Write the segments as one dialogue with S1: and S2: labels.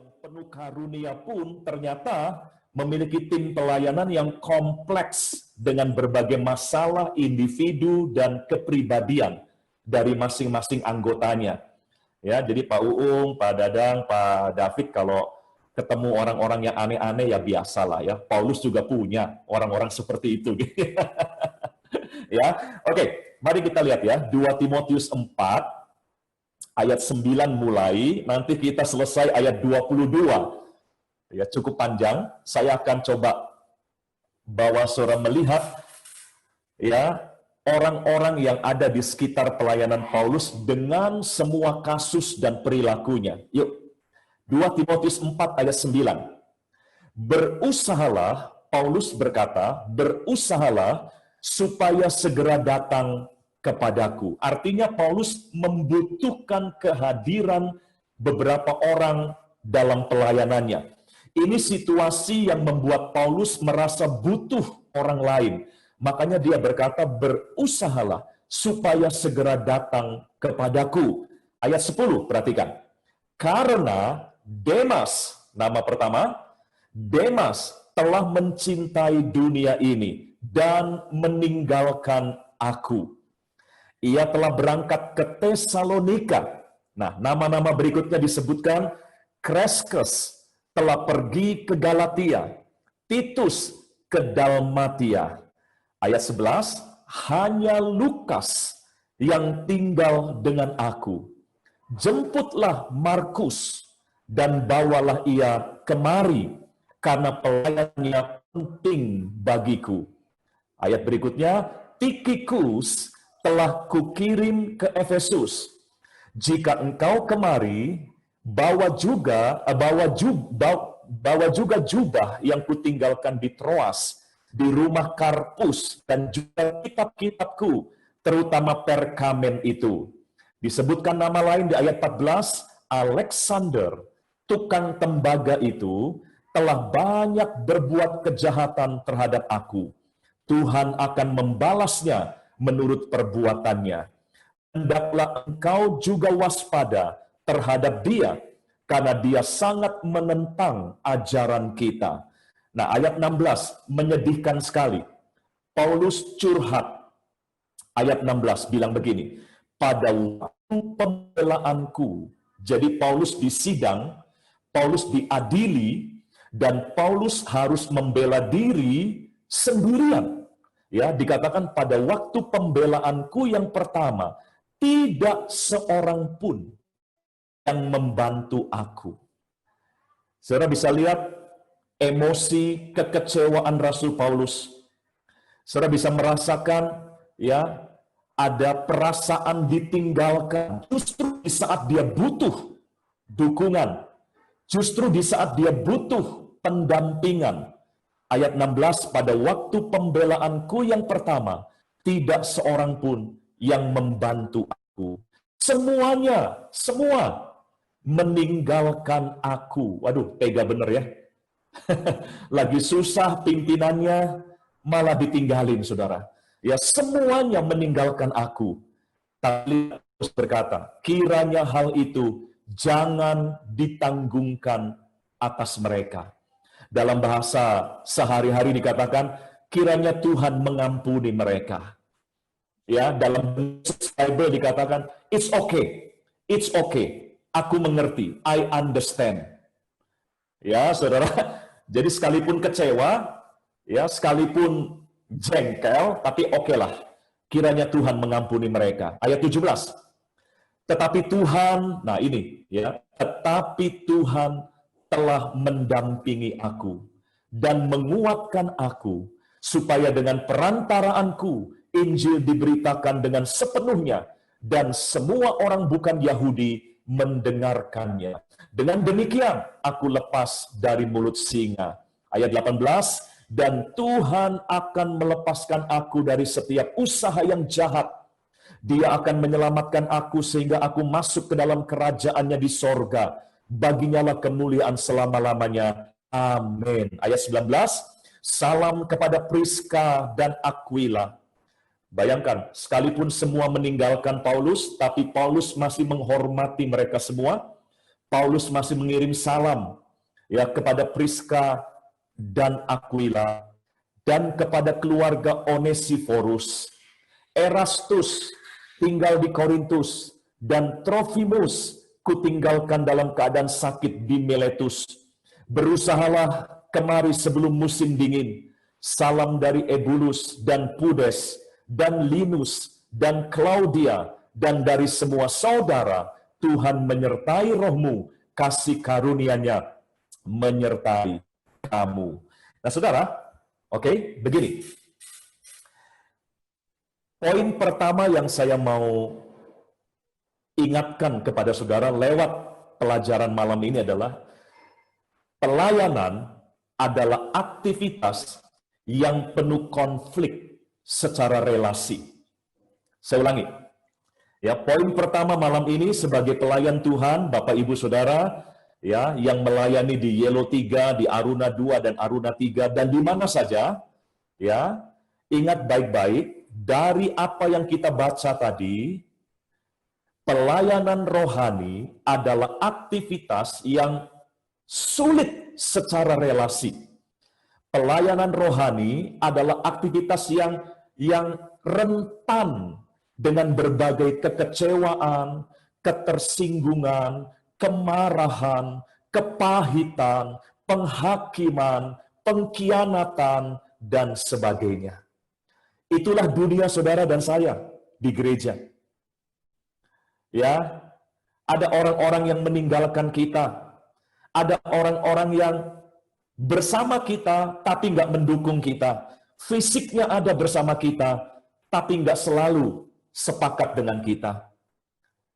S1: yang penuh karunia pun ternyata memiliki tim pelayanan yang kompleks dengan berbagai masalah individu dan kepribadian dari masing-masing anggotanya. Ya, jadi Pak Uung, Pak Dadang, Pak David kalau ketemu orang-orang yang aneh-aneh ya biasalah ya. Paulus juga punya orang-orang seperti itu. Ya, oke, mari kita lihat ya 2 Timotius 4 ayat 9 mulai, nanti kita selesai ayat 22. Ya, cukup panjang. Saya akan coba bawa saudara melihat ya orang-orang yang ada di sekitar pelayanan Paulus dengan semua kasus dan perilakunya. Yuk, 2 Timotius 4 ayat 9. Berusahalah, Paulus berkata, berusahalah supaya segera datang kepadaku. Artinya Paulus membutuhkan kehadiran beberapa orang dalam pelayanannya. Ini situasi yang membuat Paulus merasa butuh orang lain. Makanya dia berkata, berusahalah supaya segera datang kepadaku. Ayat 10, perhatikan. Karena Demas, nama pertama, Demas telah mencintai dunia ini dan meninggalkan aku. Ia telah berangkat ke Tesalonika. Nah, nama-nama berikutnya disebutkan, Kreskes telah pergi ke Galatia, Titus ke Dalmatia. Ayat 11, hanya Lukas yang tinggal dengan aku. Jemputlah Markus dan bawalah ia kemari, karena pelayanannya penting bagiku. Ayat berikutnya, Tikhikus telah kukirim ke Efesus. Jika engkau kemari, bawa juga jubah yang kutinggalkan di Troas, di rumah Karpus, dan juga kitab-kitabku, terutama perkamen itu. Disebutkan nama lain di ayat 14, Alexander, tukang tembaga itu, telah banyak berbuat kejahatan terhadap aku. Tuhan akan membalasnya menurut perbuatannya. Hendaklah engkau juga waspada terhadap dia, karena dia sangat menentang ajaran kita. Nah, ayat 16 menyedihkan sekali. Paulus curhat. Ayat 16 bilang begini, pada waktu pembelaanku, jadi Paulus disidang, Paulus diadili, dan Paulus harus membela diri sendirian. Ya, dikatakan pada waktu pembelaanku yang pertama, tidak seorang pun yang membantu aku. Saudara bisa lihat emosi kekecewaan Rasul Paulus. Saudara bisa merasakan ya ada perasaan ditinggalkan justru di saat dia butuh dukungan, justru di saat dia butuh pendampingan. Ayat 16, pada waktu pembelaanku yang pertama, tidak seorang pun yang membantu aku. Semuanya, semua meninggalkan aku. Waduh, tega bener ya. Lagi susah pimpinannya, malah ditinggalin, saudara. Ya, semuanya meninggalkan aku. Tapi Paulus berkata, kiranya hal itu jangan ditanggungkan atas mereka. Dalam bahasa sehari-hari dikatakan, kiranya Tuhan mengampuni mereka. Ya, dalam Bible dikatakan, it's okay, it's okay. Aku mengerti, I understand. Ya, saudara. Jadi sekalipun kecewa, ya, sekalipun jengkel, tapi oke lah. Kiranya Tuhan mengampuni mereka. Ayat 17. Tetapi Tuhan, nah ini ya, tetapi Tuhan telah mendampingi aku dan menguatkan aku supaya dengan perantaraanku Injil diberitakan dengan sepenuhnya dan semua orang bukan Yahudi mendengarkannya. Dengan demikian aku lepas dari mulut singa. Ayat 18, dan Tuhan akan melepaskan aku dari setiap usaha yang jahat. Dia akan menyelamatkan aku sehingga aku masuk ke dalam kerajaannya di sorga. Baginya lah kemuliaan selama-lamanya. Amin. Ayat 19, salam kepada Priska dan Aquila. Bayangkan, sekalipun semua meninggalkan Paulus, tapi Paulus masih menghormati mereka semua. Paulus masih mengirim salam ya kepada Priska dan Aquila dan kepada keluarga Onesiforus. Erastus tinggal di Korintus dan Trofimus kutinggalkan dalam keadaan sakit di Miletus. Berusahalah kemari sebelum musim dingin. Salam dari Ebulus dan Pudes dan Linus dan Claudia dan dari semua saudara. Tuhan menyertai rohmu, kasih karunia-Nya menyertai kamu. Nah, saudara, oke, begini. Poin pertama yang saya mau ingatkan kepada saudara lewat pelajaran malam ini adalah pelayanan adalah aktivitas yang penuh konflik secara relasi. Saya ulangi. Ya, poin pertama malam ini sebagai pelayan Tuhan, Bapak Ibu Saudara, ya, yang melayani di Yelo 3, di Aruna 2 dan Aruna 3 dan di mana saja, ya. Ingat baik-baik dari apa yang kita baca tadi, pelayanan rohani adalah aktivitas yang sulit secara relasi. Pelayanan rohani adalah aktivitas yang rentan dengan berbagai kekecewaan, ketersinggungan, kemarahan, kepahitan, penghakiman, pengkhianatan, dan sebagainya. Itulah dunia saudara dan saya di gereja. Ya, ada orang-orang yang meninggalkan kita, ada orang-orang yang bersama kita tapi nggak mendukung kita, fisiknya ada bersama kita tapi nggak selalu sepakat dengan kita.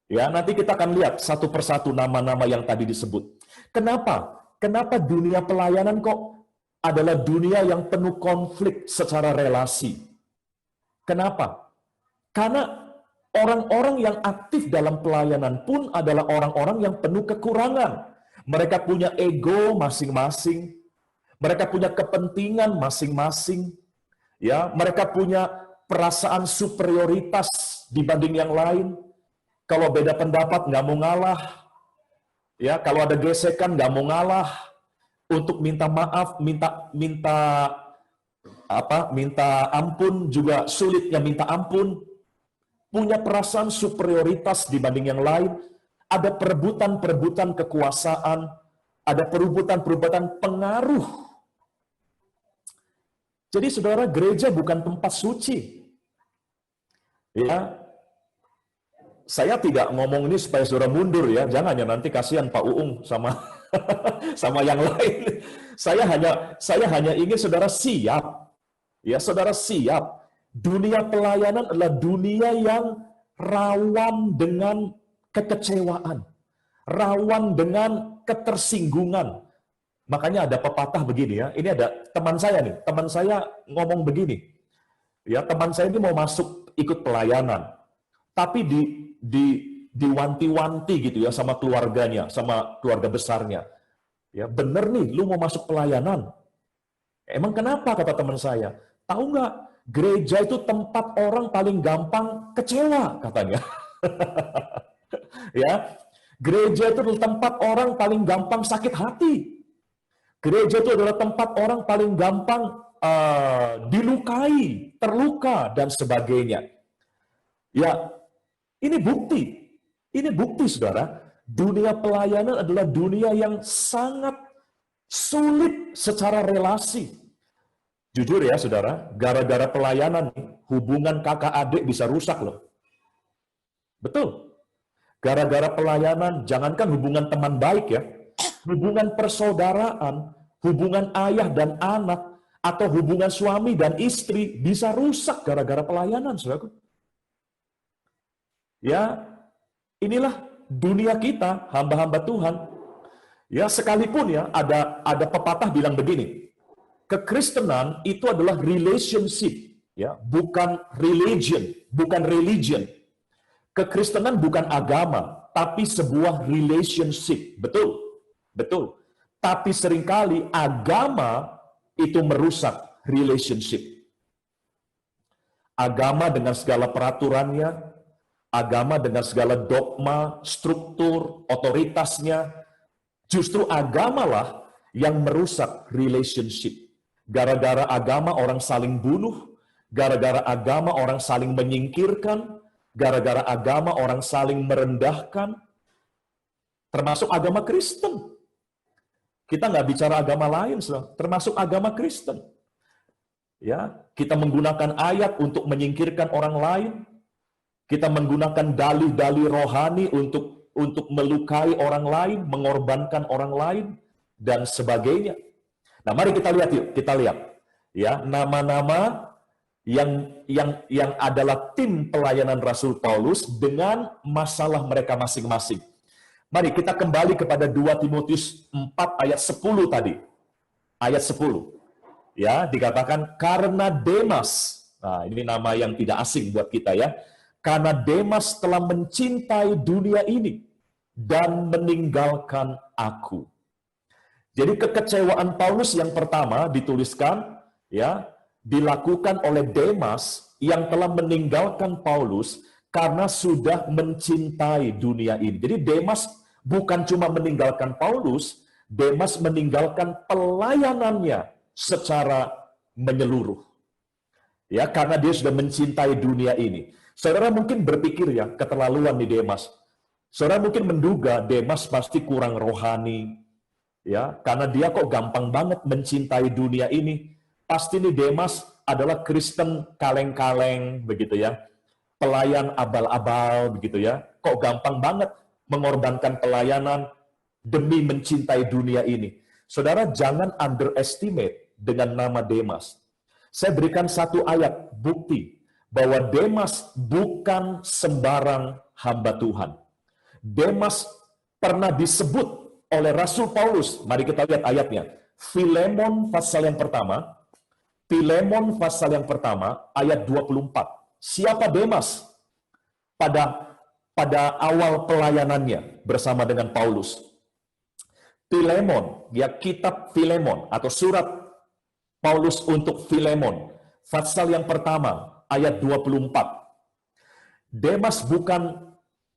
S1: Ya, nanti kita akan lihat satu persatu nama-nama yang tadi disebut. Kenapa? Kenapa dunia pelayanan kok adalah dunia yang penuh konflik secara relasi? Kenapa? Karena orang-orang yang aktif dalam pelayanan pun adalah orang-orang yang penuh kekurangan. Mereka punya ego masing-masing. Mereka punya kepentingan masing-masing. Ya, mereka punya perasaan superioritas dibanding yang lain. Kalau beda pendapat nggak mau ngalah. Ya, kalau ada gesekan nggak mau ngalah. Untuk minta maaf, minta ampun juga sulitnya minta ampun. Punya perasaan superioritas dibanding yang lain. Ada perebutan-perebutan kekuasaan, ada perebutan-perebutan pengaruh. Jadi saudara, gereja bukan tempat suci. Ya, saya tidak ngomong ini supaya saudara mundur ya, jangan ya, nanti kasihan Pak Uung sama sama yang lain. Saya hanya ingin saudara siap. Ya, saudara siap. Dunia pelayanan adalah dunia yang rawan dengan kekecewaan, rawan dengan ketersinggungan. Makanya ada pepatah begini ya. Ini ada teman saya nih, teman saya ngomong begini. Ya, teman saya ini mau masuk ikut pelayanan. Tapi diwanti-wanti gitu ya sama keluarganya, sama keluarga besarnya. Ya, bener nih, lu mau masuk pelayanan. Emang kenapa, kata teman saya? Tahu nggak, gereja itu tempat orang paling gampang kecewa, katanya. Ya, gereja itu adalah tempat orang paling gampang sakit hati. Gereja itu adalah tempat orang paling gampang dilukai, terluka, dan sebagainya. Ya, ini bukti, saudara. Dunia pelayanan adalah dunia yang sangat sulit secara relasi. Jujur ya, saudara, gara-gara pelayanan, hubungan kakak adik bisa rusak loh. Betul. Gara-gara pelayanan, jangankan hubungan teman baik ya, hubungan persaudaraan, hubungan ayah dan anak, atau hubungan suami dan istri bisa rusak gara-gara pelayanan, saudaraku. Ya, inilah dunia kita, hamba-hamba Tuhan. Ya, sekalipun ya, ada pepatah bilang begini, kekristenan itu adalah relationship, ya, bukan religion. Kekristenan bukan agama, tapi sebuah relationship. Betul. Tapi seringkali agama itu merusak relationship. Agama dengan segala peraturannya, agama dengan segala dogma, struktur, otoritasnya, Justru agamalah yang merusak relationship. Gara-gara agama orang saling bunuh, gara-gara agama orang saling menyingkirkan, gara-gara agama orang saling merendahkan, termasuk agama Kristen. Kita nggak bicara agama lain, termasuk agama Kristen. Ya, kita menggunakan ayat untuk menyingkirkan orang lain. Kita menggunakan dalih-dalih rohani untuk melukai orang lain, mengorbankan orang lain, dan sebagainya. Nah, mari kita lihat yuk, kita lihat ya nama-nama yang adalah tim pelayanan Rasul Paulus dengan masalah mereka masing-masing. Mari kita kembali kepada 2 Timotius 4 ayat 10 tadi. Ayat 10. Ya, dikatakan karena Demas. Nah, ini nama yang tidak asing buat kita ya. Karena Demas telah mencintai dunia ini dan meninggalkan aku. Jadi kekecewaan Paulus yang pertama dituliskan ya, dilakukan oleh Demas yang telah meninggalkan Paulus karena sudah mencintai dunia ini. Jadi Demas bukan cuma meninggalkan Paulus, Demas meninggalkan pelayanannya secara menyeluruh. Ya, karena dia sudah mencintai dunia ini. Saudara mungkin berpikir ya, keterlaluan di Demas. Saudara mungkin menduga Demas pasti kurang rohani. Ya, karena dia kok gampang banget mencintai dunia ini. Pasti nih Demas adalah Kristen kaleng-kaleng begitu ya. Pelayan abal-abal begitu ya. Kok gampang banget mengorbankan pelayanan demi mencintai dunia ini. Saudara jangan underestimate dengan nama Demas. Saya berikan satu ayat bukti bahwa Demas bukan sembarang hamba Tuhan. Demas pernah disebut oleh Rasul Paulus. Mari kita lihat ayatnya. Filemon pasal yang pertama. Filemon pasal yang pertama ayat 24. Siapa Demas pada awal pelayanannya bersama dengan Paulus? Filemon, ya kitab Filemon atau surat Paulus untuk Filemon, pasal yang pertama ayat 24. Demas bukan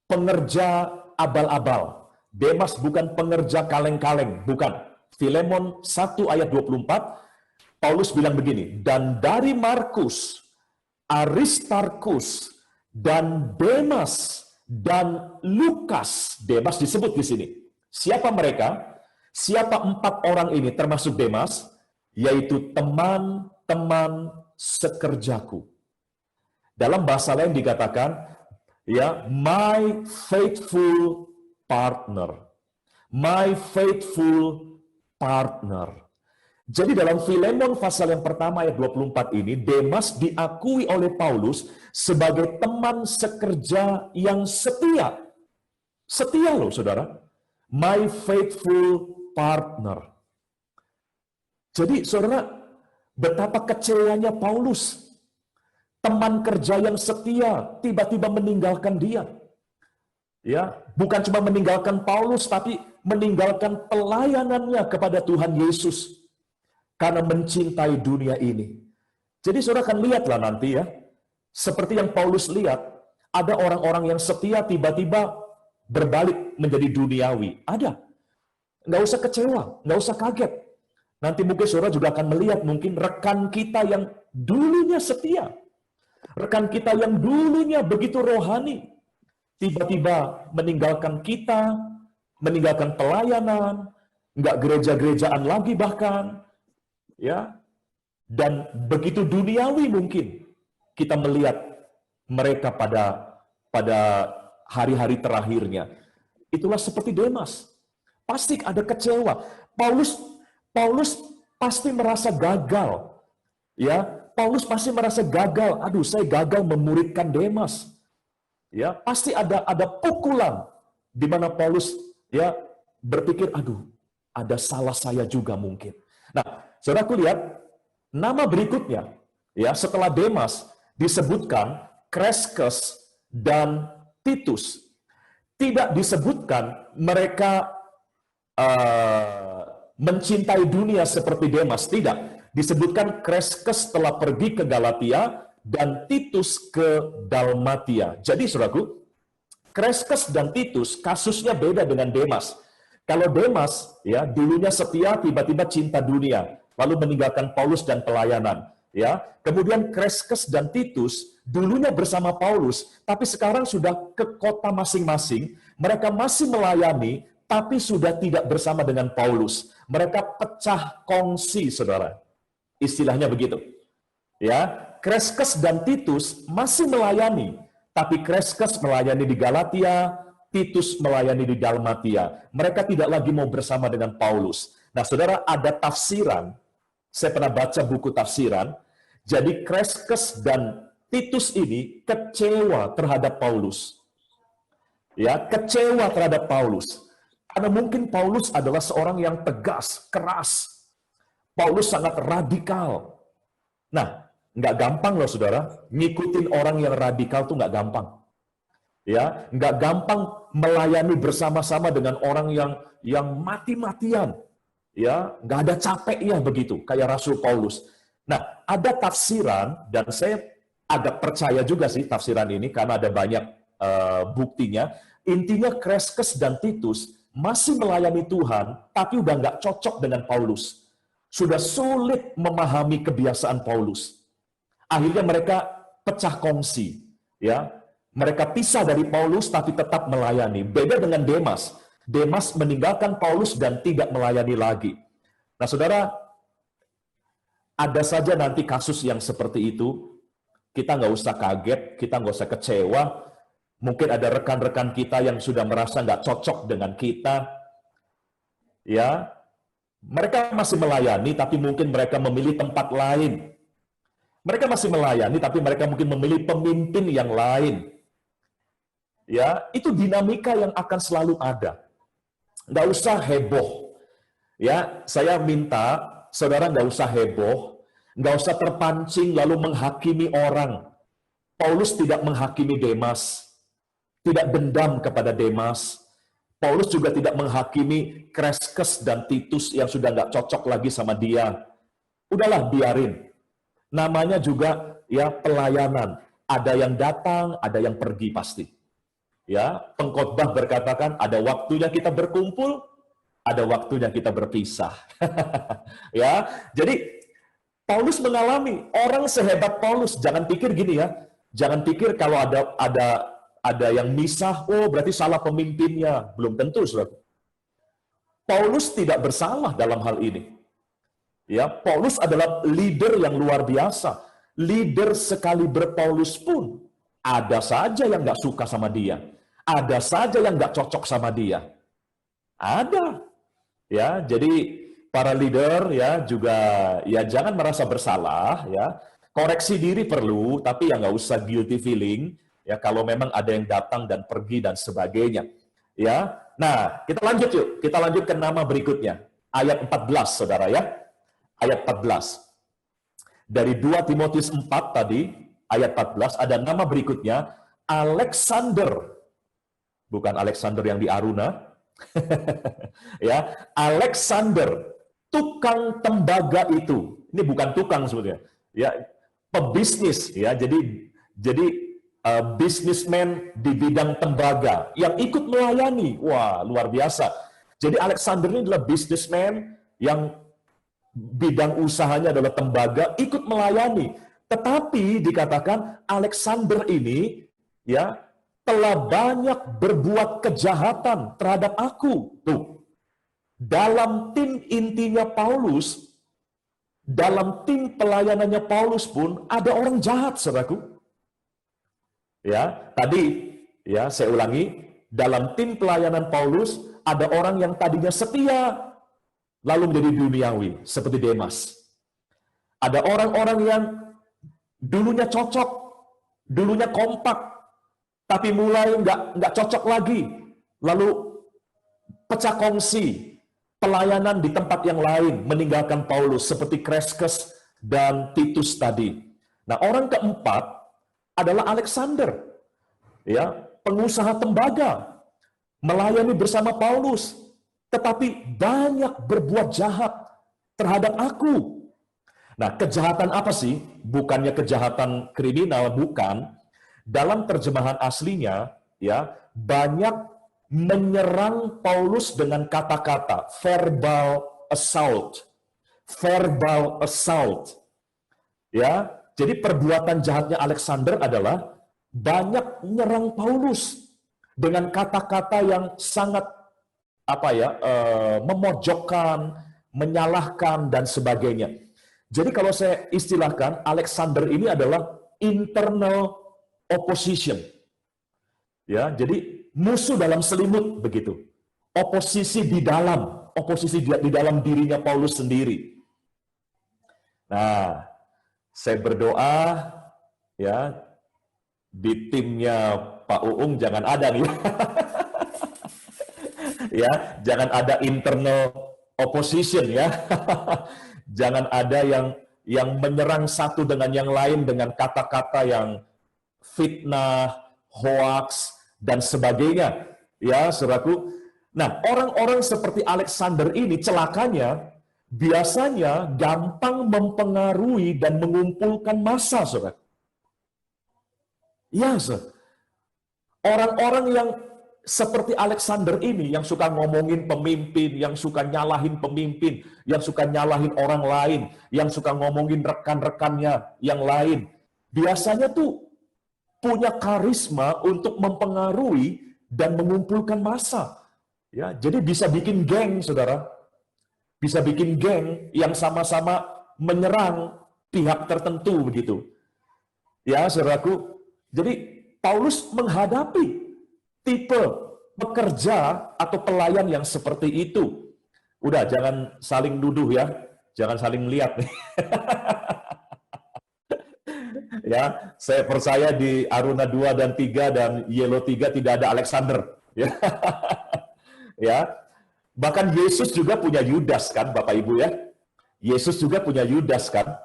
S1: pengerja abal-abal. Demas bukan pengerja kaleng-kaleng, bukan. Filemon 1 ayat 24, Paulus bilang begini, dan dari Markus, Aristarkus, dan Demas, dan Lukas. Demas disebut di sini. Siapa mereka? Siapa 4 orang ini termasuk Demas? Yaitu teman-teman sekerjaku. Dalam bahasa lain dikatakan, ya, my faithful partner. My faithful partner. Jadi dalam Filemon pasal yang pertama ayat 24 ini, Demas diakui oleh Paulus sebagai teman sekerja yang setia. Setia loh saudara. My faithful partner. Jadi saudara, betapa kecewanya Paulus. Teman kerja yang setia tiba-tiba meninggalkan dia. Ya, bukan cuma meninggalkan Paulus tapi meninggalkan pelayanannya kepada Tuhan Yesus karena mencintai dunia ini. Jadi saudara akan lihatlah nanti ya, seperti yang Paulus lihat, ada orang-orang yang setia tiba-tiba berbalik menjadi duniawi. Ada. Nggak usah kecewa, nggak usah kaget. Nanti mungkin saudara juga akan melihat mungkin rekan kita yang dulunya setia. Rekan kita yang dulunya begitu rohani. Tiba-tiba meninggalkan kita, meninggalkan pelayanan, nggak gereja-gerejaan lagi bahkan. Ya, dan begitu duniawi mungkin kita melihat mereka pada hari-hari terakhirnya. Itulah seperti Demas. Pasti ada kecewa. Paulus pasti merasa gagal. Ya, Paulus pasti merasa gagal. Aduh, saya gagal memuridkan Demas. Ya, pasti ada pukulan di mana Paulus ya berpikir, aduh, ada salah saya juga mungkin. Nah, saudaraku lihat nama berikutnya ya setelah Demas disebutkan Kreskes dan Titus. Tidak disebutkan mereka mencintai dunia seperti Demas, tidak. Disebutkan Kreskes telah pergi ke Galatia dan Titus ke Dalmatia. Jadi saudaraku, Kreskes dan Titus kasusnya beda dengan Demas. Kalau Demas, ya, dulunya setia, tiba-tiba cinta dunia, lalu meninggalkan Paulus dan pelayanan. Ya, kemudian Kreskes dan Titus dulunya bersama Paulus, tapi sekarang sudah ke kota masing-masing. Mereka masih melayani, tapi sudah tidak bersama dengan Paulus. Mereka pecah kongsi, saudara. Istilahnya begitu. Ya, Kreskes dan Titus masih melayani, tapi Kreskes melayani di Galatia, Titus melayani di Dalmatia. Mereka tidak lagi mau bersama dengan Paulus. Nah, saudara, ada tafsiran. Saya pernah baca buku tafsiran. Jadi Kreskes dan Titus ini kecewa terhadap Paulus. Ya, kecewa terhadap Paulus. Karena mungkin Paulus adalah seorang yang tegas, keras. Paulus sangat radikal. Nah, nggak gampang loh, saudara. Ngikutin orang yang radikal tuh nggak gampang. Ya, nggak gampang melayani bersama-sama dengan orang yang mati-matian, ya, nggak ada capeknya begitu, kayak Rasul Paulus. Nah, ada tafsiran dan saya agak percaya juga sih tafsiran ini karena ada banyak buktinya. Intinya Kreskes dan Titus masih melayani Tuhan, tapi udah nggak cocok dengan Paulus. Sudah sulit memahami kebiasaan Paulus. Akhirnya mereka pecah kongsi, ya. Mereka pisah dari Paulus tapi tetap melayani. Beda dengan Demas. Demas meninggalkan Paulus dan tidak melayani lagi. Nah, saudara, ada saja nanti kasus yang seperti itu. Kita nggak usah kaget, kita nggak usah kecewa. Mungkin ada rekan-rekan kita yang sudah merasa nggak cocok dengan kita. Ya, mereka masih melayani, tapi mungkin mereka memilih tempat lain. Mereka masih melayani, tapi mereka mungkin memilih pemimpin yang lain. Ya, itu dinamika yang akan selalu ada. Nggak usah heboh. Ya, saya minta saudara nggak usah heboh, nggak usah terpancing lalu menghakimi orang. Paulus tidak menghakimi Demas, tidak dendam kepada Demas. Paulus juga tidak menghakimi Kreskes dan Titus yang sudah nggak cocok lagi sama dia. Udahlah, biarin. Namanya juga ya pelayanan. Ada yang datang, ada yang pergi pasti. Ya, pengkhotbah berkatakan ada waktunya kita berkumpul, ada waktunya kita berpisah. Ya, jadi Paulus mengalami orang sehebat Paulus. Jangan pikir gini ya, jangan pikir kalau ada yang misah, oh berarti salah pemimpinnya. Belum tentu, saudara. Paulus tidak bersalah dalam hal ini. Ya, Paulus adalah leader yang luar biasa. Leader sekaliber Paulus pun ada saja yang nggak suka sama dia. Ada saja yang nggak cocok sama dia. Ada. Ya, jadi para leader ya juga ya jangan merasa bersalah ya. Koreksi diri perlu, tapi ya nggak usah guilty feeling ya kalau memang ada yang datang dan pergi dan sebagainya. Ya. Nah, kita lanjut yuk. Kita lanjut ke nama berikutnya. Ayat 14, Saudara ya. Ayat 14. Dari 2 Timotius 4 tadi, ayat 14 ada nama berikutnya Alexander. Bukan Alexander yang di Aruna. Ya, Alexander, tukang tembaga itu. Ini bukan tukang sebetulnya. Ya, pebisnis ya. Jadi businessman di bidang tembaga yang ikut melayani. Wah, luar biasa. Jadi Alexander ini adalah businessman yang bidang usahanya adalah tembaga, ikut melayani. Tetapi dikatakan Alexander ini ya telah banyak berbuat kejahatan terhadap aku. Tuh. Dalam tim intinya Paulus, dalam tim pelayanannya Paulus pun ada orang jahat, saudaraku. Ya, tadi ya saya ulangi, dalam tim pelayanan Paulus ada orang yang tadinya setia lalu menjadi duniawi seperti Demas. Ada orang-orang yang dulunya cocok, dulunya kompak, tapi mulai nggak cocok lagi, lalu pecah kongsi, pelayanan di tempat yang lain, meninggalkan Paulus seperti Kreskes dan Titus tadi. Nah, orang keempat adalah Alexander, ya, pengusaha tembaga, melayani bersama Paulus, tetapi banyak berbuat jahat terhadap aku. Nah, kejahatan apa sih? Bukannya kejahatan kriminal, bukan. Dalam terjemahan aslinya, ya, banyak menyerang Paulus dengan kata-kata verbal assault. Verbal assault. Ya, jadi perbuatan jahatnya Alexander adalah banyak menyerang Paulus dengan kata-kata yang sangat memojokkan, menyalahkan dan sebagainya. Jadi kalau saya istilahkan, Alexander ini adalah internal opposition. Ya, jadi musuh dalam selimut begitu. Oposisi di dalam dirinya Paulus sendiri. Nah, saya berdoa ya di timnya Pak Uung jangan ada nih. Ya, jangan ada internal opposition ya. Jangan ada yang menyerang satu dengan yang lain dengan kata-kata yang fitnah, hoax dan sebagainya. Ya, saudaraku. Nah, orang-orang seperti Alexander ini celakanya biasanya gampang mempengaruhi dan mengumpulkan massa, saudara. Ya, saudara. Orang-orang yang seperti Alexander ini, yang suka ngomongin pemimpin, yang suka nyalahin pemimpin, yang suka nyalahin orang lain, yang suka ngomongin rekan-rekannya yang lain, biasanya tuh punya karisma untuk mempengaruhi dan mengumpulkan massa. Ya, jadi bisa bikin geng, saudara. Bisa bikin geng yang sama-sama menyerang pihak tertentu begitu. Ya, saudaraku. Jadi Paulus menghadapi tipe pekerja atau pelayan yang seperti itu. Udah, jangan saling nuduh ya. Jangan saling lihat. Ya, saya percaya di Aruna 2 dan 3 dan Yellow 3 tidak ada Alexander. Ya. Ya. Bahkan Yesus juga punya Yudas kan, Bapak Ibu ya. Yesus juga punya Yudas kan.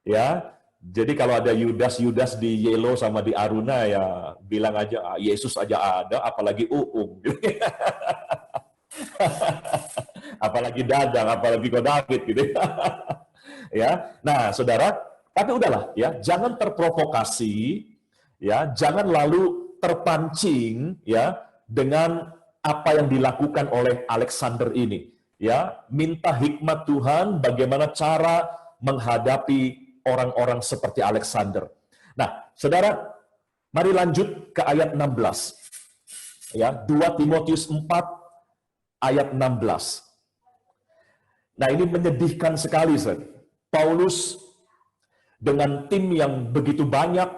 S1: Ya. Jadi kalau ada Yudas di Yellow sama di Aruna ya bilang aja Yesus aja ada, apalagi Uung. Apalagi Dadang, apalagi Ko David gitu. Ya. Nah, Saudara, tapi udahlah ya, jangan terprovokasi ya, jangan lalu terpancing ya dengan apa yang dilakukan oleh Alexander ini. Ya, minta hikmat Tuhan bagaimana cara menghadapi orang-orang seperti Alexander. Nah, saudara, mari lanjut ke ayat 16. Ya, 2 Timotius 4 ayat 16. Nah, ini menyedihkan sekali, saudara. Paulus dengan tim yang begitu banyak,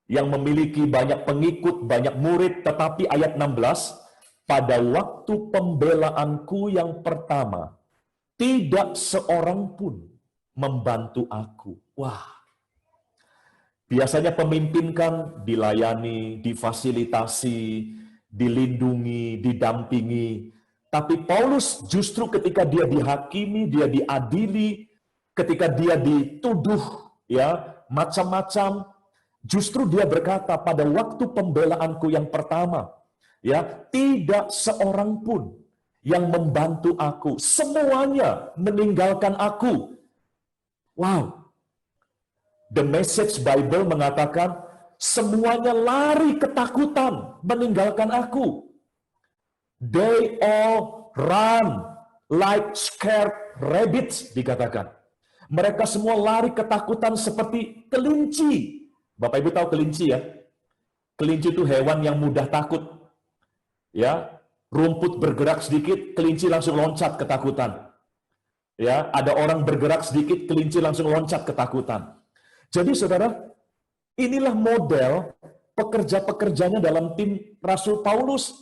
S1: yang memiliki banyak pengikut, banyak murid, tetapi ayat 16, pada waktu pembelaanku yang pertama, tidak seorang pun membantu aku. Wah, biasanya pemimpin kan dilayani, difasilitasi, dilindungi, didampingi. Tapi Paulus justru ketika dia dihakimi, dia diadili, ketika dia dituduh ya macam-macam, justru dia berkata pada waktu pembelaanku yang pertama, ya tidak seorang pun yang membantu aku, semuanya meninggalkan aku. Wow. The Message Bible mengatakan semuanya lari ketakutan meninggalkan aku. They all run like scared rabbits, dikatakan. Mereka semua lari ketakutan seperti kelinci. Bapak Ibu tahu kelinci ya? Kelinci itu hewan yang mudah takut. Ya, rumput bergerak sedikit, kelinci langsung loncat ketakutan. Ya, ada orang bergerak sedikit, kelinci langsung loncat ketakutan. Jadi saudara, inilah model pekerja-pekerjanya dalam tim Rasul Paulus.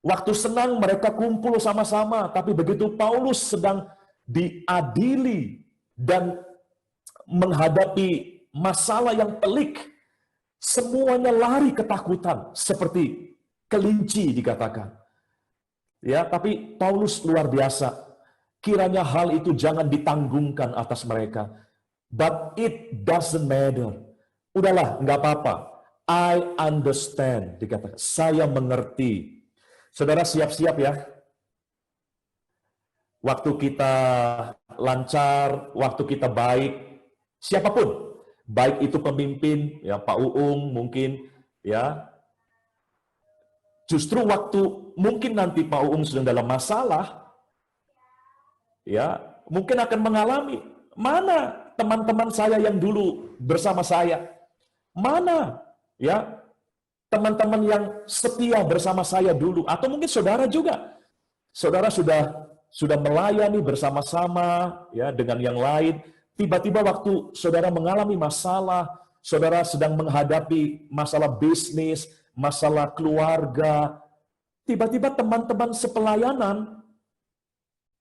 S1: Waktu senang mereka kumpul sama-sama, tapi begitu Paulus sedang diadili dan menghadapi masalah yang pelik, semuanya lari ketakutan seperti kelinci dikatakan. Ya, tapi Paulus luar biasa. Kiranya hal itu jangan ditanggungkan atas mereka. But it doesn't matter. Udahlah, nggak apa-apa. I understand, dikatakan. Saya mengerti. Saudara siap-siap ya. Waktu kita lancar, waktu kita baik, siapapun. Baik itu pemimpin, ya Pak Uung mungkin, ya. Justru waktu mungkin nanti Pak Uung sedang dalam masalah, ya, mungkin akan mengalami, mana teman-teman saya yang dulu bersama saya? Mana, ya, teman-teman yang setia bersama saya dulu, atau mungkin saudara juga. Saudara sudah melayani bersama-sama ya dengan yang lain. Tiba-tiba waktu saudara mengalami masalah, saudara sedang menghadapi masalah bisnis, masalah keluarga, tiba-tiba teman-teman sepelayanan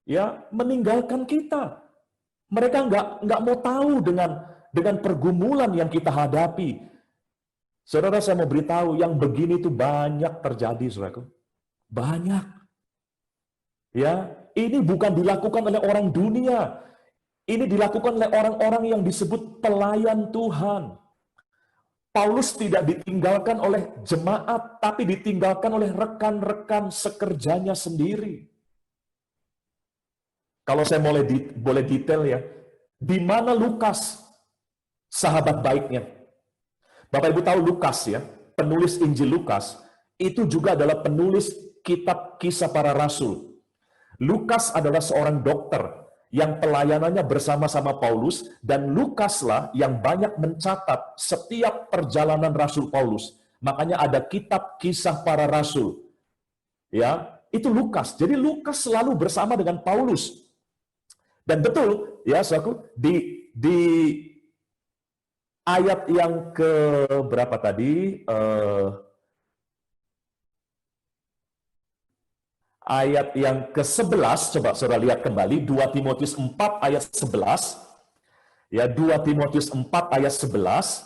S1: ya meninggalkan kita. Mereka nggak mau tahu dengan pergumulan yang kita hadapi. Saudara, saya mau beritahu, yang begini itu banyak terjadi, saudaraku. Banyak. Ya, ini bukan dilakukan oleh orang dunia. Ini dilakukan oleh orang-orang yang disebut pelayan Tuhan. Paulus tidak ditinggalkan oleh jemaat, tapi ditinggalkan oleh rekan-rekan sekerjanya sendiri. Kalau saya boleh detail ya, di mana Lukas, sahabat baiknya? Bapak Ibu tahu Lukas ya, penulis Injil Lukas, itu juga adalah penulis kitab Kisah Para Rasul. Lukas adalah seorang dokter yang pelayanannya bersama-sama Paulus, dan Lukaslah yang banyak mencatat setiap perjalanan Rasul Paulus. Makanya ada kitab Kisah Para Rasul. Ya, itu Lukas. Jadi Lukas selalu bersama dengan Paulus. Dan betul, ya, saudaraku, di ayat yang ke berapa tadi? Ayat yang ke-11, coba saudara lihat kembali, 2 Timotius 4 ayat 11. Ya, 2 Timotius 4 ayat 11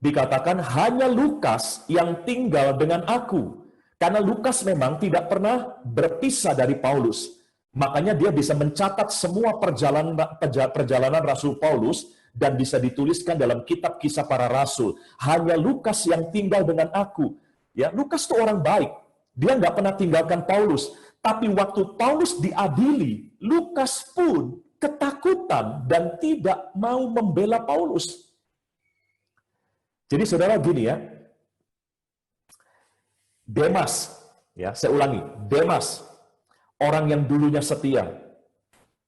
S1: dikatakan hanya Lukas yang tinggal dengan aku. Karena Lukas memang tidak pernah berpisah dari Paulus. Makanya dia bisa mencatat semua perjalanan Rasul Paulus dan bisa dituliskan dalam kitab Kisah Para Rasul. Hanya Lukas yang tinggal dengan aku. Ya, Lukas itu orang baik. Dia nggak pernah tinggalkan Paulus. Tapi waktu Paulus diadili, Lukas pun ketakutan dan tidak mau membela Paulus. Jadi saudara gini ya, Demas, ya saya ulangi, Demas, orang yang dulunya setia,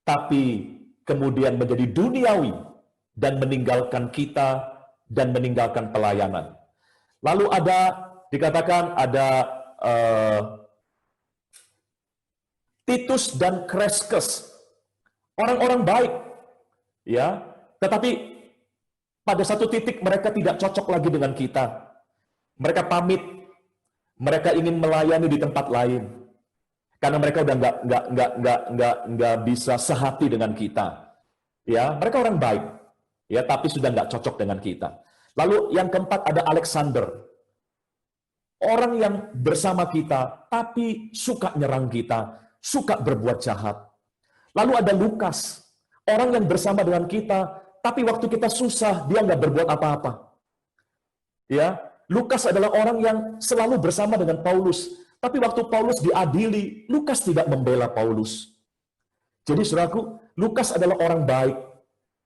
S1: tapi kemudian menjadi duniawi dan meninggalkan kita dan meninggalkan pelayanan. Lalu dikatakan ada Titus dan Kreskes, orang-orang baik, ya, tetapi pada satu titik mereka tidak cocok lagi dengan kita. Mereka pamit, mereka ingin melayani di tempat lain karena mereka udah nggak bisa sehati dengan kita. Ya, mereka orang baik, ya, tapi sudah nggak cocok dengan kita. Lalu yang keempat ada Alexander. Orang yang bersama kita, tapi suka nyerang kita, suka berbuat jahat. Lalu ada Lukas, orang yang bersama dengan kita, tapi waktu kita susah, dia nggak berbuat apa-apa. Ya, Lukas adalah orang yang selalu bersama dengan Paulus, tapi waktu Paulus diadili, Lukas tidak membela Paulus. Jadi saudaraku, Lukas adalah orang baik,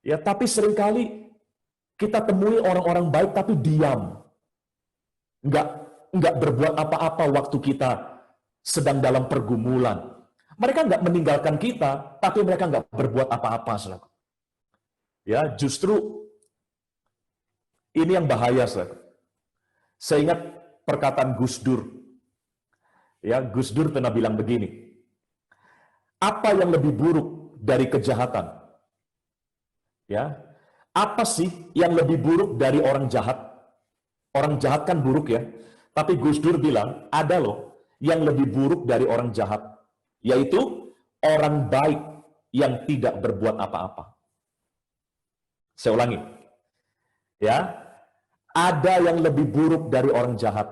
S1: ya, tapi seringkali kita temui orang-orang baik tapi diam, nggak berbuat apa-apa waktu kita sedang dalam pergumulan. Mereka nggak meninggalkan kita, tapi mereka nggak berbuat apa-apa, saudara. Ya, justru ini yang bahaya, saudara. Saya ingat perkataan Gus Dur. Ya, Gus Dur pernah bilang begini, apa yang lebih buruk dari kejahatan? Ya, apa sih yang lebih buruk dari orang jahat? Orang jahat kan buruk ya. Tapi Gus Dur bilang, ada loh yang lebih buruk dari orang jahat, yaitu orang baik yang tidak berbuat apa-apa. Saya ulangi. Ya, ada yang lebih buruk dari orang jahat,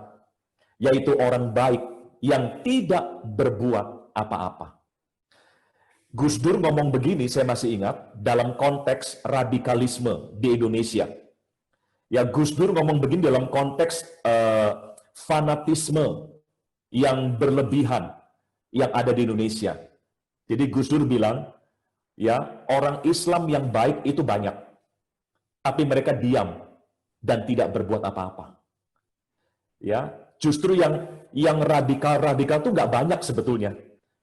S1: yaitu orang baik yang tidak berbuat apa-apa. Gus Dur ngomong begini, saya masih ingat, dalam konteks radikalisme di Indonesia. Ya, Gus Dur ngomong begini dalam konteks fanatisme yang berlebihan yang ada di Indonesia. Jadi Gus Dur bilang, ya, orang Islam yang baik itu banyak, tapi mereka diam dan tidak berbuat apa-apa. Ya, Justru yang radikal-radikal tuh nggak banyak sebetulnya.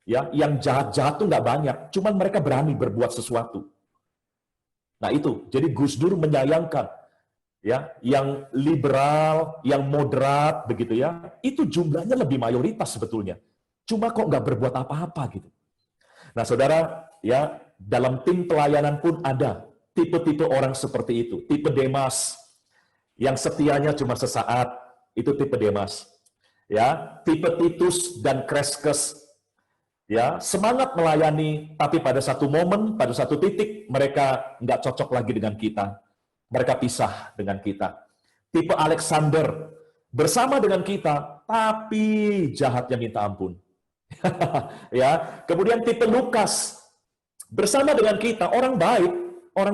S1: Ya, yang jahat-jahat tuh nggak banyak. Cuman mereka berani berbuat sesuatu. Nah itu, jadi Gus Dur menyayangkan ya, yang liberal, yang moderat begitu ya, itu jumlahnya lebih mayoritas sebetulnya. Cuma kok nggak berbuat apa-apa gitu. Nah, saudara, ya dalam tim pelayanan pun ada tipe-tipe orang seperti itu. Tipe Demas yang setianya cuma sesaat, itu tipe Demas. Ya, tipe Titus dan Kreskes, ya semangat melayani, tapi pada satu momen, pada satu titik mereka nggak cocok lagi dengan kita. Mereka pisah dengan kita. Tipe Alexander bersama dengan kita, tapi jahatnya minta ampun. Ya, kemudian tipe Lukas bersama dengan kita, orang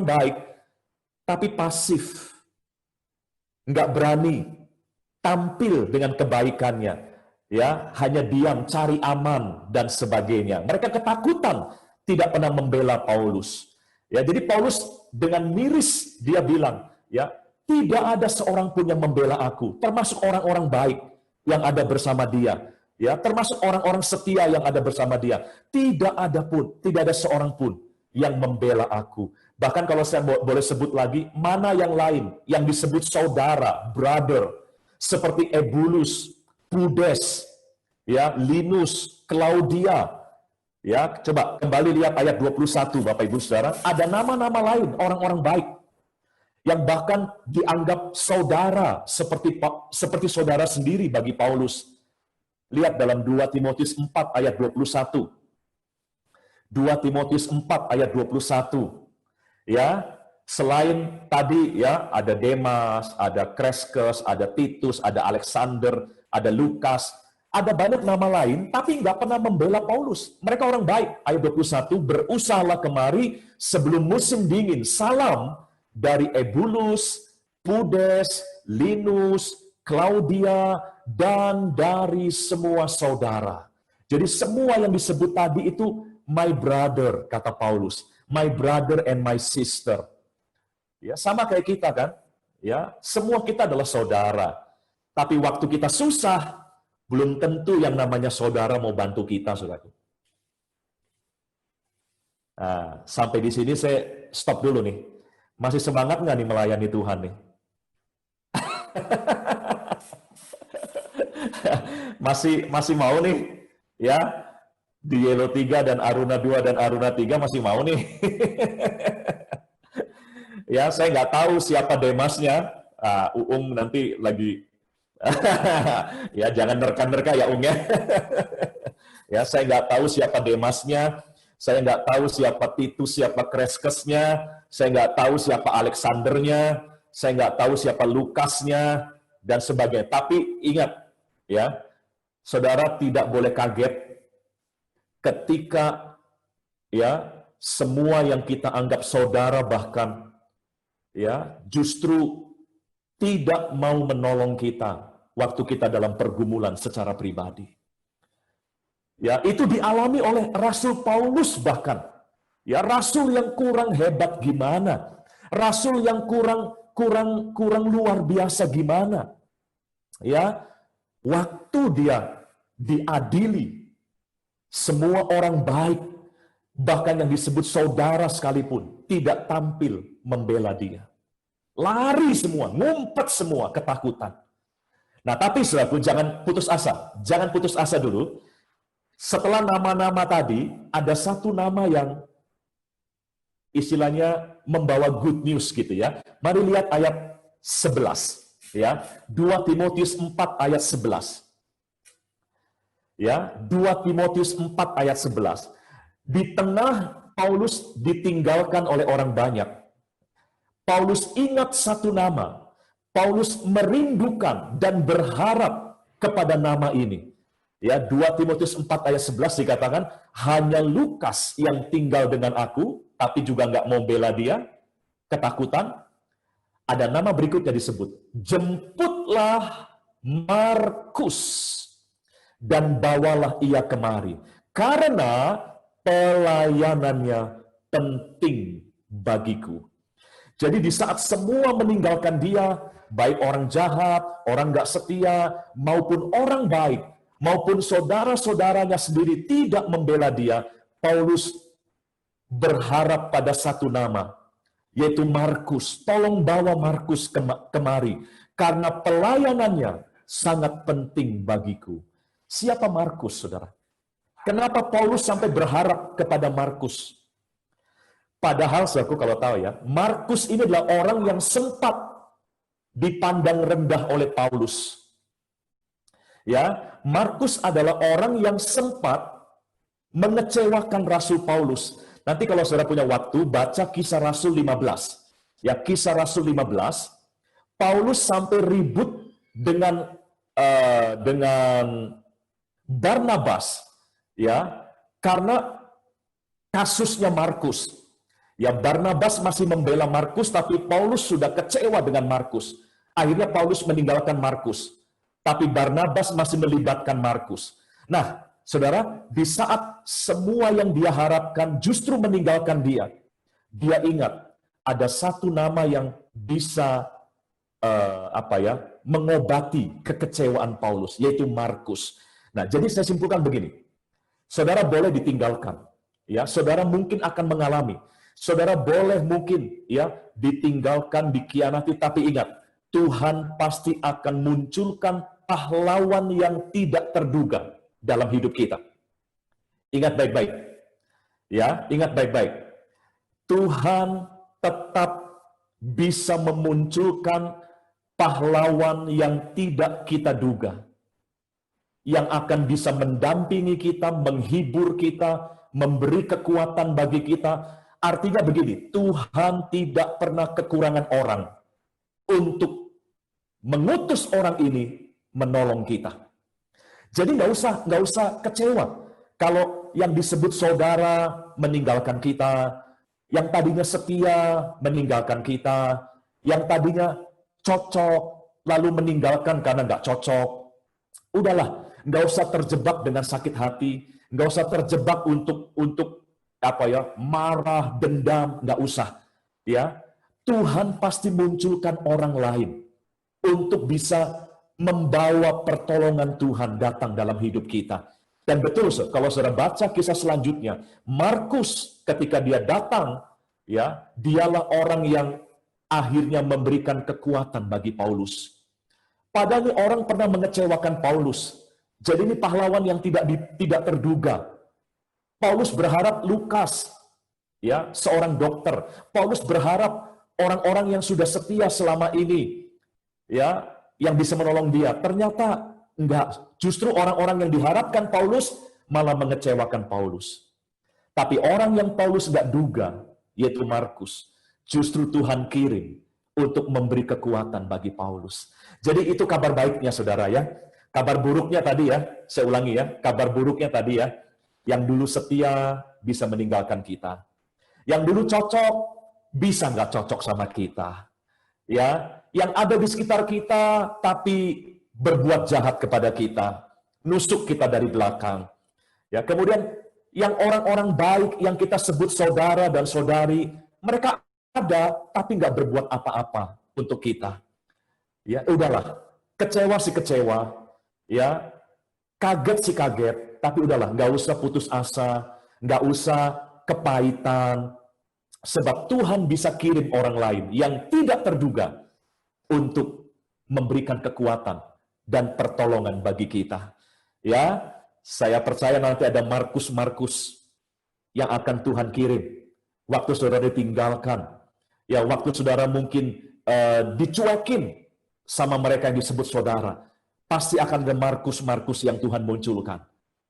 S1: baik, tapi pasif, nggak berani tampil dengan kebaikannya, ya hanya diam, cari aman dan sebagainya. Mereka ketakutan, tidak pernah membela Paulus. Ya, jadi Paulus dengan miris dia bilang, ya tidak ada seorang pun yang membela aku, termasuk orang-orang baik yang ada bersama dia. Ya, termasuk orang-orang setia yang ada bersama dia. Tidak ada seorang pun yang membela aku. Bahkan kalau saya boleh sebut lagi, mana yang lain yang disebut saudara, brother, seperti Ebulus, Pudes, ya, Linus, Claudia. Ya, coba kembali lihat ayat 21 Bapak Ibu Saudara, ada nama-nama lain orang-orang baik yang bahkan dianggap saudara seperti saudara sendiri bagi Paulus. Lihat dalam 2 Timotius 4 ayat 21. 2 Timotius 4 ayat 21. Ya, selain tadi ya ada Demas, ada Kreskes, ada Titus, ada Alexander, ada Lukas, ada banyak nama lain tapi nggak pernah membela Paulus. Mereka orang baik. Ayat 21, berusahalah kemari sebelum musim dingin. Salam dari Ebulus, Pudes, Linus, Claudia, dan dari semua saudara. Jadi semua yang disebut tadi itu my brother, kata Paulus. My brother and my sister. Ya, sama kayak kita kan? Ya, semua kita adalah saudara. Tapi waktu kita susah, belum tentu yang namanya saudara mau bantu kita, saudara. Nah, sampai di sini saya stop dulu nih. Masih semangat nggak nih melayani Tuhan nih? masih mau nih, ya, di Yellow 3 dan Aruna 2 dan Aruna 3 masih mau nih. Ya, saya nggak tahu siapa Demasnya. Uung nanti lagi, ya jangan nerka-nerka ya Ung ya. Ya, saya nggak tahu siapa Demasnya, saya nggak tahu siapa Titus, siapa Kreskesnya, saya nggak tahu siapa Alexandernya, saya nggak tahu siapa Lukasnya, dan sebagainya. Tapi ingat, ya, saudara tidak boleh kaget ketika ya semua yang kita anggap saudara bahkan ya justru tidak mau menolong kita waktu kita dalam pergumulan secara pribadi. Ya, itu dialami oleh Rasul Paulus bahkan. Ya, rasul yang kurang hebat gimana? Rasul yang kurang luar biasa gimana? Ya, waktu dia diadili, semua orang baik, bahkan yang disebut saudara sekalipun, tidak tampil membela dia. Lari semua, ngumpet semua, ketakutan. Nah, tapi saudaraku, jangan putus asa. Jangan putus asa dulu. Setelah nama-nama tadi, ada satu nama yang istilahnya membawa good news gitu ya. Mari lihat ayat 11. Ya, 2 Timotius 4 ayat 11. Ya, 2 Timotius 4 ayat 11. Di tengah Paulus ditinggalkan oleh orang banyak. Paulus ingat satu nama. Paulus merindukan dan berharap kepada nama ini. Ya, 2 Timotius 4 ayat 11 dikatakan, hanya Lukas yang tinggal dengan aku, tapi juga nggak mau bela dia, ketakutan. Ada nama berikutnya disebut, jemputlah Markus dan bawalah ia kemari, karena pelayanannya penting bagiku. Jadi di saat semua meninggalkan dia, baik orang jahat, orang nggak setia, maupun orang baik, maupun saudara-saudaranya sendiri tidak membela dia, Paulus berharap pada satu nama, yaitu Markus. Tolong bawa Markus kemari, karena pelayanannya sangat penting bagiku. Siapa Markus, saudara? Kenapa Paulus sampai berharap kepada Markus? Padahal, saudaraku kalau tahu ya, Markus ini adalah orang yang sempat dipandang rendah oleh Paulus. Ya, Markus adalah orang yang sempat mengecewakan Rasul Paulus. Nanti kalau saudara punya waktu, baca Kisah Rasul 15. Ya, Kisah Rasul 15, Paulus sampai ribut dengan Barnabas, ya, karena kasusnya Markus. Ya, Barnabas masih membela Markus, tapi Paulus sudah kecewa dengan Markus. Akhirnya Paulus meninggalkan Markus, tapi Barnabas masih melibatkan Markus. Nah, saudara, di saat semua yang dia harapkan justru meninggalkan dia, dia ingat ada satu nama yang bisa mengobati kekecewaan Paulus, yaitu Markus. Nah, jadi saya simpulkan begini, saudara boleh ditinggalkan, ya, saudara mungkin akan mengalami. Saudara boleh mungkin ya ditinggalkan, dikhianati, tapi ingat, Tuhan pasti akan munculkan pahlawan yang tidak terduga dalam hidup kita. Ingat baik-baik. Ya, ingat baik-baik. Tuhan tetap bisa memunculkan pahlawan yang tidak kita duga, yang akan bisa mendampingi kita, menghibur kita, memberi kekuatan bagi kita. Artinya begini, Tuhan tidak pernah kekurangan orang untuk mengutus orang ini menolong kita. Jadi nggak usah kecewa kalau yang disebut saudara meninggalkan kita, yang tadinya setia meninggalkan kita, yang tadinya cocok lalu meninggalkan karena nggak cocok. Udahlah, nggak usah terjebak dengan sakit hati, nggak usah terjebak untuk marah, dendam, nggak usah. Ya, Tuhan pasti munculkan orang lain untuk bisa membawa pertolongan Tuhan datang dalam hidup kita. Dan betul, kalau saudara baca kisah selanjutnya, Markus ketika dia datang, ya, dialah orang yang akhirnya memberikan kekuatan bagi Paulus. Padahal ini orang pernah mengecewakan Paulus. Jadi ini pahlawan yang tidak terduga. Paulus berharap Lukas, ya, seorang dokter. Paulus berharap orang-orang yang sudah setia selama ini, ya, yang bisa menolong dia. Ternyata enggak. Justru orang-orang yang diharapkan Paulus malah mengecewakan Paulus. Tapi orang yang Paulus enggak duga, yaitu Markus, justru Tuhan kirim untuk memberi kekuatan bagi Paulus. Jadi itu kabar baiknya, saudara, ya. Kabar buruknya tadi, ya, saya ulangi, ya. Kabar buruknya tadi, ya, yang dulu setia bisa meninggalkan kita. Yang dulu cocok bisa nggak cocok sama kita. Ya, yang ada di sekitar kita tapi berbuat jahat kepada kita, nusuk kita dari belakang. Ya, kemudian yang orang-orang baik yang kita sebut saudara dan saudari, mereka ada tapi nggak berbuat apa-apa untuk kita. Ya, udahlah, kecewa sih kecewa, ya, kaget sih kaget. Tapi udahlah, nggak usah putus asa, nggak usah kepahitan, sebab Tuhan bisa kirim orang lain yang tidak terduga untuk memberikan kekuatan dan pertolongan bagi kita. Ya, saya percaya nanti ada Markus-Markus yang akan Tuhan kirim waktu saudara ditinggalkan, ya, waktu saudara mungkin dicuekin sama mereka yang disebut saudara, pasti akan ada Markus-Markus yang Tuhan munculkan.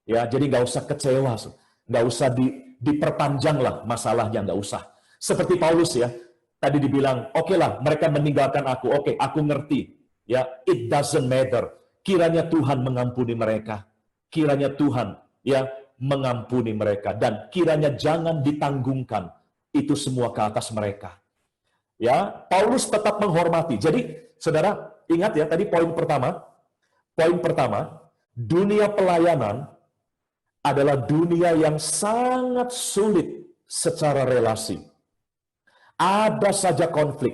S1: Ya, jadi nggak usah kecewa, nggak usah diperpanjang lah masalahnya, nggak usah. Seperti Paulus, ya, tadi dibilang, oke lah, mereka meninggalkan aku, oke, aku ngerti, ya, it doesn't matter. Kiranya Tuhan mengampuni mereka, kiranya Tuhan, ya, mengampuni mereka, dan kiranya jangan ditanggungkan itu semua ke atas mereka. Ya, Paulus tetap menghormati. Jadi, saudara, ingat ya, tadi poin pertama, dunia pelayanan adalah dunia yang sangat sulit secara relasi. ada saja konflik,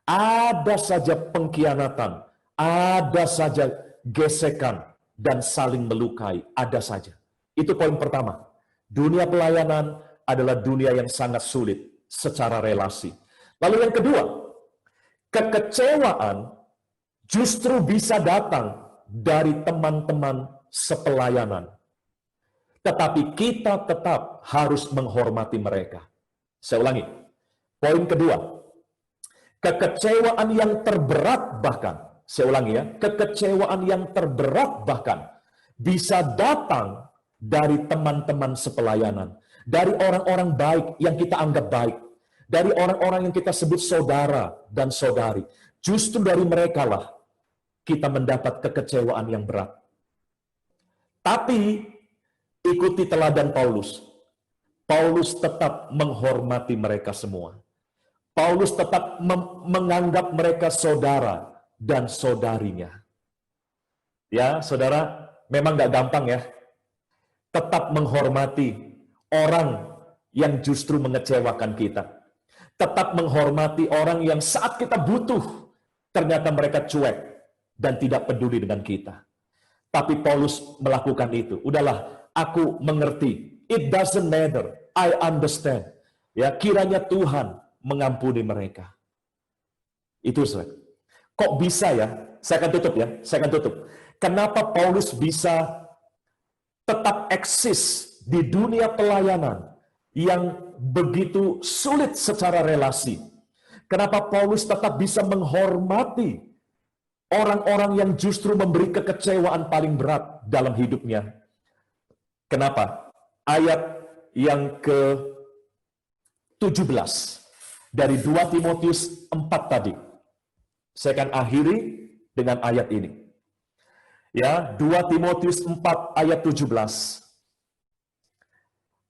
S1: ada saja pengkhianatan, ada saja gesekan, dan saling melukai, ada saja. Itu poin pertama. Dunia pelayanan adalah dunia yang sangat sulit secara relasi. Lalu yang kedua, kekecewaan justru bisa datang dari teman-teman sepelayanan. Tetapi kita tetap harus menghormati mereka. Saya ulangi. Poin kedua. Kekecewaan yang terberat bahkan, saya ulangi ya, kekecewaan yang terberat bahkan bisa datang dari teman-teman sepelayanan, dari orang-orang baik yang kita anggap baik, dari orang-orang yang kita sebut saudara dan saudari. Justru dari mereka lah kita mendapat kekecewaan yang berat. Tapi ikuti teladan Paulus. Paulus tetap menghormati mereka semua. Paulus tetap menganggap mereka saudara dan saudarinya. Ya, saudara, memang gak gampang ya. Tetap menghormati orang yang justru mengecewakan kita. Tetap menghormati orang yang saat kita butuh, ternyata mereka cuek dan tidak peduli dengan kita. Tapi Paulus melakukan itu. Udahlah, aku mengerti. It doesn't matter. I understand. Ya, kiranya Tuhan mengampuni mereka. Itu saudara. Kok bisa ya? Saya akan tutup ya. Saya akan tutup. Kenapa Paulus bisa tetap eksis di dunia pelayanan yang begitu sulit secara relasi? Kenapa Paulus tetap bisa menghormati orang-orang yang justru memberi kekecewaan paling berat dalam hidupnya? Kenapa? Ayat yang ke-17 dari 2 Timotius 4 tadi. Saya akan akhiri dengan ayat ini. Ya, 2 Timotius 4 ayat 17.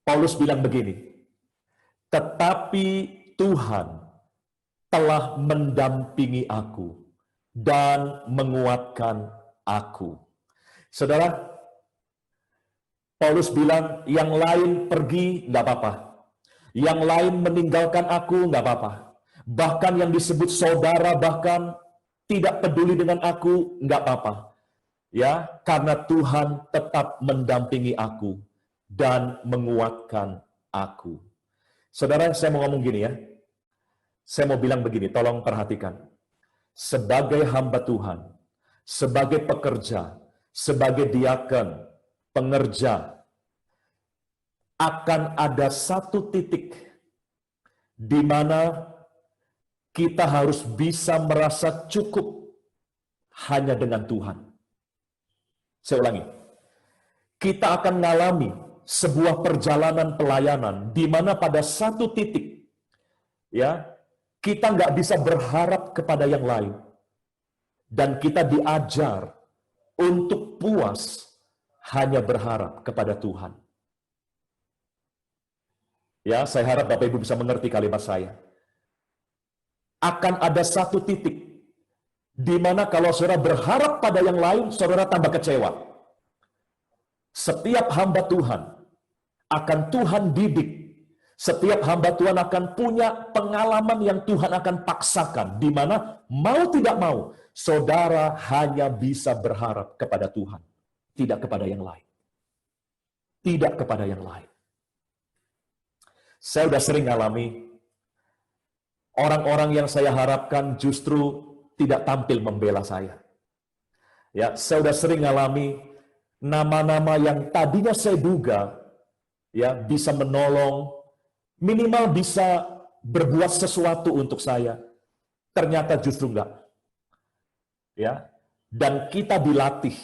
S1: Paulus bilang begini, tetapi Tuhan telah mendampingi aku dan menguatkan aku. Saudara, Paulus bilang, yang lain pergi, nggak apa-apa. Yang lain meninggalkan aku, nggak apa-apa. Bahkan yang disebut saudara, bahkan tidak peduli dengan aku, nggak apa-apa. Ya, karena Tuhan tetap mendampingi aku dan menguatkan aku. Saudara, saya mau ngomong gini ya. Saya mau bilang begini, tolong perhatikan. Sebagai hamba Tuhan, sebagai pekerja, sebagai diaken, pengerja, akan ada satu titik di mana kita harus bisa merasa cukup hanya dengan Tuhan. Saya ulangi. Kita akan mengalami sebuah perjalanan pelayanan di mana pada satu titik ya, kita nggak bisa berharap kepada yang lain. Dan kita diajar untuk puas hanya berharap kepada Tuhan. Ya, saya harap Bapak Ibu bisa mengerti kalimat saya. Akan ada satu titik di mana kalau saudara berharap pada yang lain, saudara tambah kecewa. Setiap hamba Tuhan akan Tuhan didik. Setiap hamba Tuhan akan punya pengalaman yang Tuhan akan paksakan, di mana mau tidak mau, saudara hanya bisa berharap kepada Tuhan, tidak kepada yang lain. Tidak kepada yang lain. Saya sudah sering alami orang-orang yang saya harapkan justru tidak tampil membela saya. Ya, saya sudah sering alami nama-nama yang tadinya saya duga ya bisa menolong, minimal bisa berbuat sesuatu untuk saya, ternyata justru enggak. Ya, dan kita dilatih.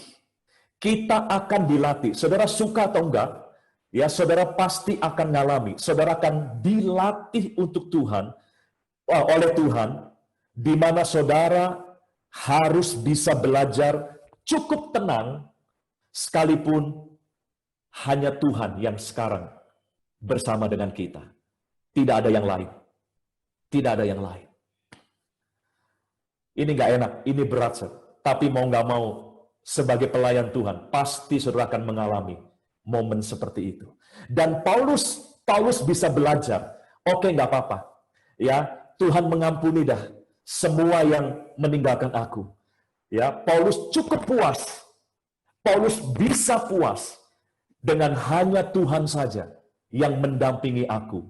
S1: Kita akan dilatih. Saudara suka atau enggak, ya saudara pasti akan ngalami. Saudara akan dilatih untuk Tuhan, oleh Tuhan, di mana saudara harus bisa belajar cukup tenang, sekalipun hanya Tuhan yang sekarang bersama dengan kita. Tidak ada yang lain. Tidak ada yang lain. Ini nggak enak, ini berat, tapi mau nggak mau, sebagai pelayan Tuhan, pasti saudara akan mengalami momen seperti itu. Dan Paulus bisa belajar, oke nggak apa-apa. Ya, Tuhan mengampuni dah semua yang meninggalkan aku. Ya, Paulus cukup puas. Paulus bisa puas dengan hanya Tuhan saja yang mendampingi aku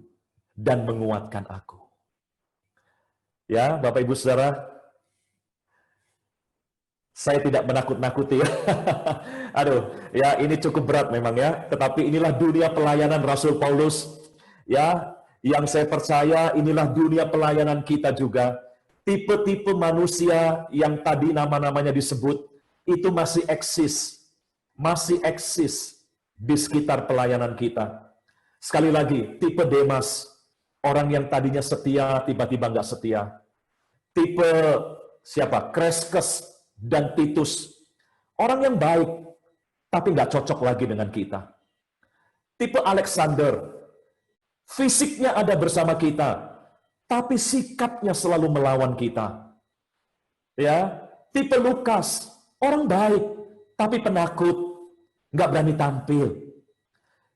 S1: dan menguatkan aku. Ya, Bapak Ibu Saudara, saya tidak menakut-nakuti ya. Aduh, ya ini cukup berat memang ya. Tetapi inilah dunia pelayanan Rasul Paulus. Ya, yang saya percaya inilah dunia pelayanan kita juga. Tipe-tipe manusia yang tadi nama-namanya disebut, itu masih eksis. Masih eksis di sekitar pelayanan kita. Sekali lagi, tipe Demas. Orang yang tadinya setia, tiba-tiba nggak setia. Tipe siapa? Kreskes dan Titus. Orang yang baik, tapi nggak cocok lagi dengan kita. Tipe Alexander, fisiknya ada bersama kita, tapi sikapnya selalu melawan kita. Ya, tipe Lukas, orang baik, tapi penakut, nggak berani tampil.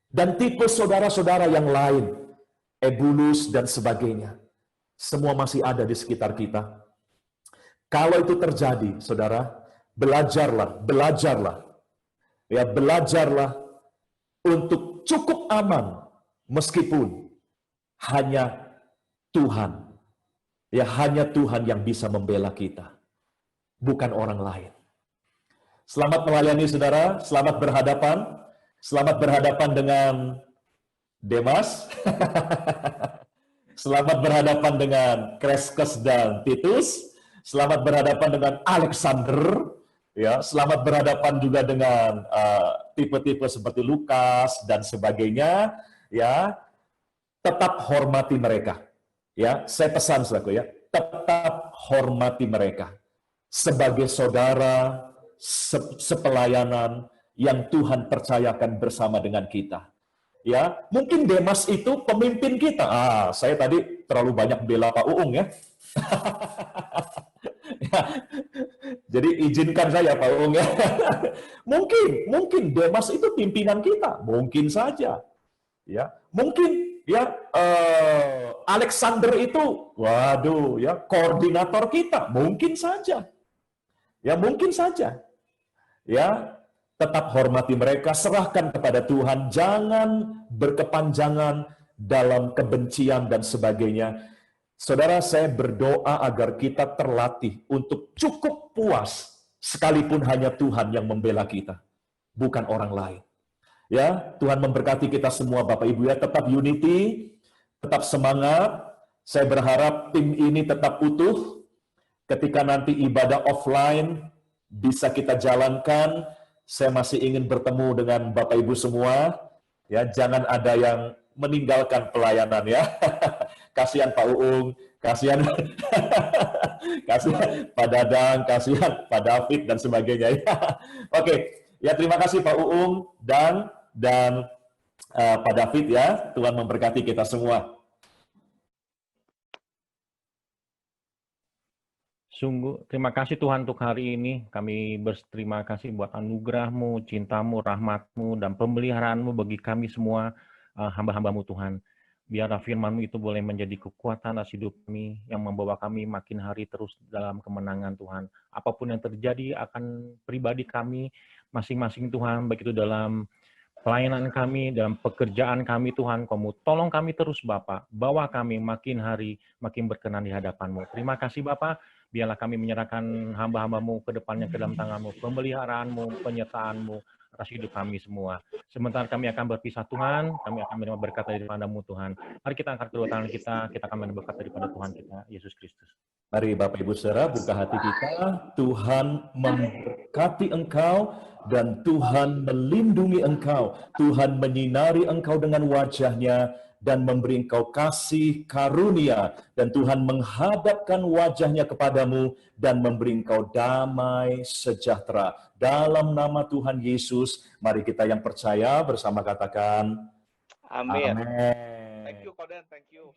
S1: Dan tipe saudara-saudara yang lain, Ebulus dan sebagainya, semua masih ada di sekitar kita. Kalau itu terjadi, saudara, belajarlah. Ya, belajarlah untuk cukup aman meskipun hanya Tuhan. Ya, hanya Tuhan yang bisa membela kita, bukan orang lain. Selamat melayani saudara, selamat berhadapan dengan Demas. Selamat berhadapan dengan Kreskes dan Titus. Selamat berhadapan dengan Alexander, ya. Selamat berhadapan juga dengan tipe-tipe seperti Lukas dan sebagainya, ya. Tetap hormati mereka, ya. Saya pesan saudaraku ya, tetap hormati mereka sebagai saudara sepelayanan yang Tuhan percayakan bersama dengan kita. Ya, mungkin Demas itu pemimpin kita. Saya tadi terlalu banyak bela Pak Uung ya. Ya, jadi izinkan saya Pak Uung ya. Mungkin Demas itu pimpinan kita, mungkin saja. Ya, mungkin ya Alexander itu, waduh ya, koordinator kita, mungkin saja. Ya, mungkin saja. Ya, tetap hormati mereka, serahkan kepada Tuhan, jangan berkepanjangan dalam kebencian dan sebagainya. Saudara, saya berdoa agar kita terlatih untuk cukup puas, sekalipun hanya Tuhan yang membela kita, bukan orang lain. Ya, Tuhan memberkati kita semua Bapak Ibu ya, tetap unity, tetap semangat. Saya berharap tim ini tetap utuh. Ketika nanti ibadah offline bisa kita jalankan, saya masih ingin bertemu dengan Bapak Ibu semua. Ya, jangan ada yang meninggalkan pelayanan ya. Kasihan Pak Uung, kasihan kasihan Pak Dadang, kasihan Pak David dan sebagainya ya. Oke, ya terima kasih Pak Uung dan Pak David ya. Tuhan memberkati kita semua.
S2: Sungguh, terima kasih Tuhan untuk hari ini. Kami berterima kasih buat anugerah-Mu, cinta-Mu, rahmat-Mu, dan pemeliharaanmu bagi kami semua hamba-hamba-Mu Tuhan. Biarlah firman-Mu itu boleh menjadi kekuatan atas hidup kami, yang membawa kami makin hari terus dalam kemenangan Tuhan. Apapun yang terjadi akan pribadi kami, masing-masing Tuhan, baik itu dalam pelayanan kami, dalam pekerjaan kami Tuhan, Kamu tolong kami terus Bapa, bawa kami makin hari makin berkenan di hadapan-Mu. Terima kasih Bapa. Biarlah kami menyerahkan hamba-hamba-Mu ke depannya ke dalam tangan-Mu, pemeliharaan-Mu, penyertaan-Mu atas hidup kami semua. Sementara kami akan berpisah Tuhan, kami akan menerima berkat daripada-Mu Tuhan. Mari kita angkat kedua tangan kita akan menerima berkat daripada Tuhan kita, Yesus Kristus.
S1: Mari Bapak Ibu Saudara buka hati kita, Tuhan memberkati engkau dan Tuhan melindungi engkau. Tuhan menyinari engkau dengan wajah-Nya dan memberi engkau kasih karunia, dan Tuhan menghadapkan wajah-Nya kepadamu dan memberi engkau damai sejahtera. Dalam nama Tuhan Yesus, mari kita yang percaya bersama katakan,
S3: Amin.
S1: Amin.
S3: Thank you, Koden. Thank you.